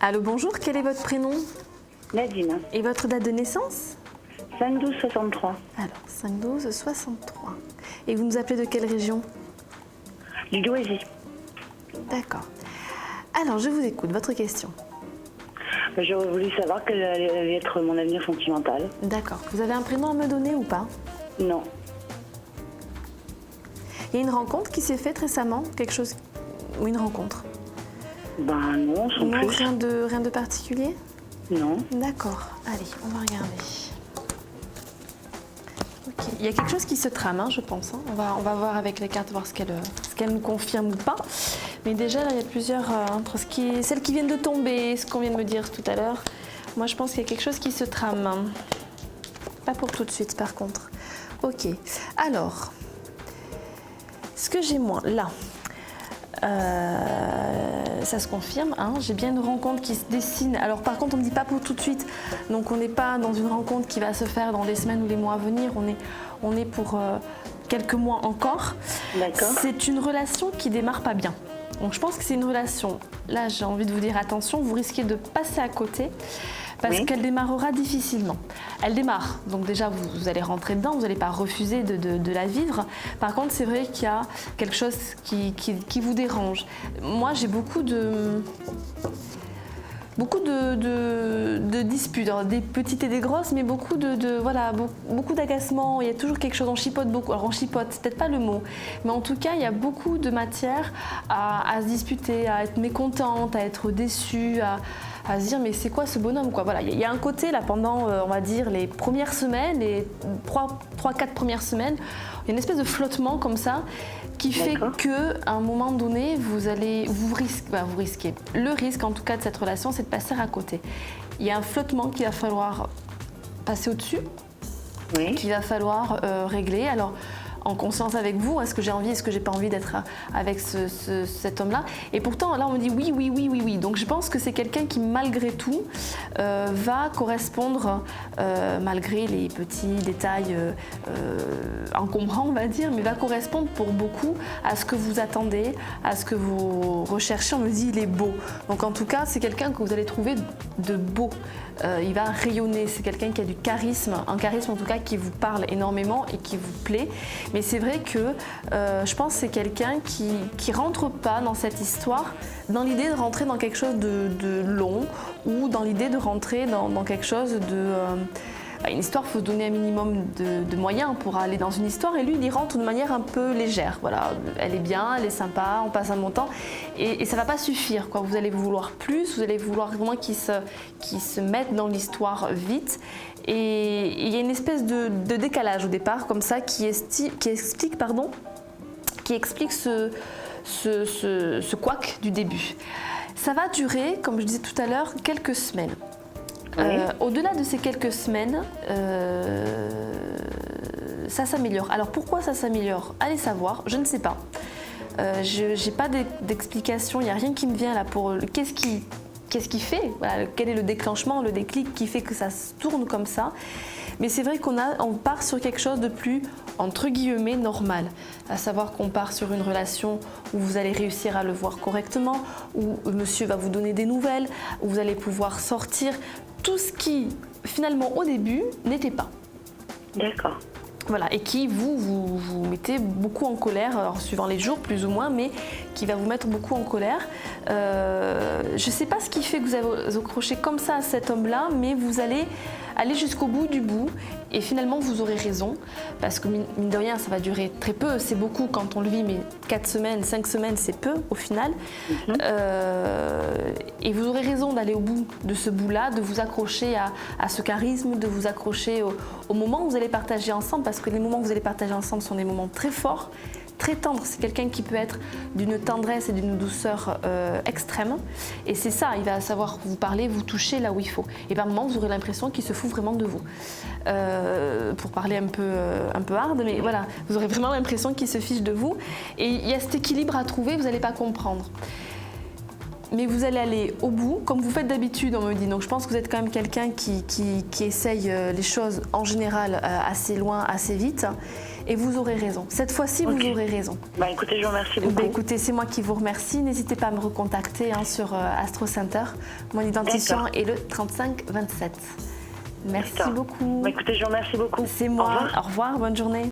Allô, bonjour, quel est votre prénom Nadine, et votre date de naissance? 5-12-63, Alors, 5-12-63. Et vous nous appelez de quelle région? du Douaisis. D'accord. Alors, je vous écoute, votre question. J'aurais voulu savoir quel allait être mon avenir sentimental. D'accord. Vous avez un prénom à me donner ou pas? Non, Il y a une rencontre qui s'est faite récemment? Quelque chose... ou une rencontre? ben non, sans Non, plus. rien de particulier? Non, D'accord. Allez, on va regarder. Ok. Il y a quelque chose qui se trame, hein, je pense. Hein. On va voir avec les cartes, voir ce qu'elle nous confirme ou pas. Mais déjà, là, il y a plusieurs... entre celles qui viennent de tomber, ce qu'on vient de me dire tout à l'heure. Moi, je pense qu'il y a quelque chose qui se trame. Pas pour tout de suite, par contre. Ok. Alors, ce que j'ai moi, là... ça se confirme, hein. J'ai bien une rencontre qui se dessine. Alors par contre on ne me dit pas pour tout de suite, donc on n'est pas dans une rencontre qui va se faire dans les semaines ou les mois à venir, on est pour quelques mois encore. d'accord. C'est une relation qui démarre pas bien. Donc je pense que c'est une relation, là j'ai envie de vous dire attention, vous risquez de passer à côté parce qu'elle démarrera difficilement. Elle démarre, donc déjà vous allez rentrer dedans, vous n'allez pas refuser de la vivre. Par contre c'est vrai qu'il y a quelque chose qui vous dérange. Moi j'ai beaucoup de disputes, alors des petites et des grosses, mais voilà, beaucoup d'agacements. Il y a toujours quelque chose, on chipote beaucoup. Alors on chipote, c'est peut-être pas le mot, mais en tout cas il y a beaucoup de matière à se disputer, à être mécontente, à être déçue, à se dire mais c'est quoi ce bonhomme quoi. Voilà, il y a un côté là pendant on va dire les premières semaines, les 3-4 premières semaines, il y a une espèce de flottement comme ça qui fait qu'à un moment donné vous risquez. Le risque en tout cas de cette relation, c'est de passer à côté. Il y a un flottement qu'il va falloir passer au-dessus, qu'il va falloir régler. Alors en conscience avec vous, est-ce que j'ai envie, est-ce que j'ai pas envie d'être avec cet homme-là? Et pourtant, là, on me dit oui. Donc, je pense que c'est quelqu'un qui, malgré tout, va correspondre, malgré les petits détails encombrants, on va dire, mais va correspondre pour beaucoup à ce que vous attendez, à ce que vous recherchez. On me dit, il est beau. Donc, en tout cas, c'est quelqu'un que vous allez trouver de beau. Il va rayonner, c'est quelqu'un qui a du charisme, un charisme en tout cas qui vous parle énormément et qui vous plaît. Mais c'est vrai que je pense que c'est quelqu'un qui rentre pas dans cette histoire dans l'idée de rentrer dans quelque chose de long ou dans l'idée de rentrer dans quelque chose de... une histoire, il faut se donner un minimum de moyens pour aller dans une histoire et lui, il y rentre de manière un peu légère. Voilà, elle est bien, elle est sympa, on passe un bon temps et ça ne va pas suffire, quoi. Vous allez vouloir plus, vous allez vouloir vraiment qu'il se mette dans l'histoire vite et il y a une espèce de décalage au départ comme ça qui explique ce couac du début. Ça va durer, comme je disais tout à l'heure, quelques semaines. Au-delà de ces quelques semaines, ça s'améliore. Alors pourquoi ça s'améliore? Allez savoir, je ne sais pas. Je n'ai pas d'explication, il n'y a rien qui me vient là pour... Qu'est-ce qui fait? Voilà, quel est le déclenchement, le déclic qui fait que ça se tourne comme ça? Mais c'est vrai on part sur quelque chose de plus, entre guillemets, normal. À savoir qu'on part sur une relation où vous allez réussir à le voir correctement, où monsieur va vous donner des nouvelles, où vous allez pouvoir sortir. Tout ce qui, finalement, au début, n'était pas. D'accord. Voilà, et qui vous mettez beaucoup en colère, alors, suivant les jours plus ou moins, mais qui va vous mettre beaucoup en colère. Je ne sais pas ce qui fait que vous avez accroché comme ça à cet homme-là, mais vous allez aller jusqu'au bout du bout et finalement vous aurez raison parce que mine de rien ça va durer très peu, c'est beaucoup quand on le vit, mais 4 semaines, 5 semaines c'est peu au final. Et vous aurez raison d'aller au bout de ce bout-là, de vous accrocher à ce charisme, de vous accrocher au moment où vous allez partager ensemble, parce que les moments que vous allez partager ensemble sont des moments très forts, très tendre. C'est quelqu'un qui peut être d'une tendresse et d'une douceur extrême. Et c'est ça, il va savoir vous parler, vous toucher là où il faut. Et par moments, vous aurez l'impression qu'il se fout vraiment de vous. Pour parler un peu hard, mais voilà, vous aurez vraiment l'impression qu'il se fiche de vous. Et il y a cet équilibre à trouver, vous n'allez pas comprendre. Mais vous allez aller au bout, comme vous faites d'habitude, on me dit. Donc je pense que vous êtes quand même quelqu'un qui essaye les choses en général assez loin, assez vite. et vous aurez raison. Cette fois-ci, vous aurez raison. Bah écoutez, je vous remercie beaucoup. Bah, écoutez, c'est moi qui vous remercie. N'hésitez pas à me recontacter sur Astro Center. Mon identifiant est le 3527. Merci beaucoup. Bah, écoutez, je vous remercie beaucoup. C'est moi. Au revoir, bonne journée.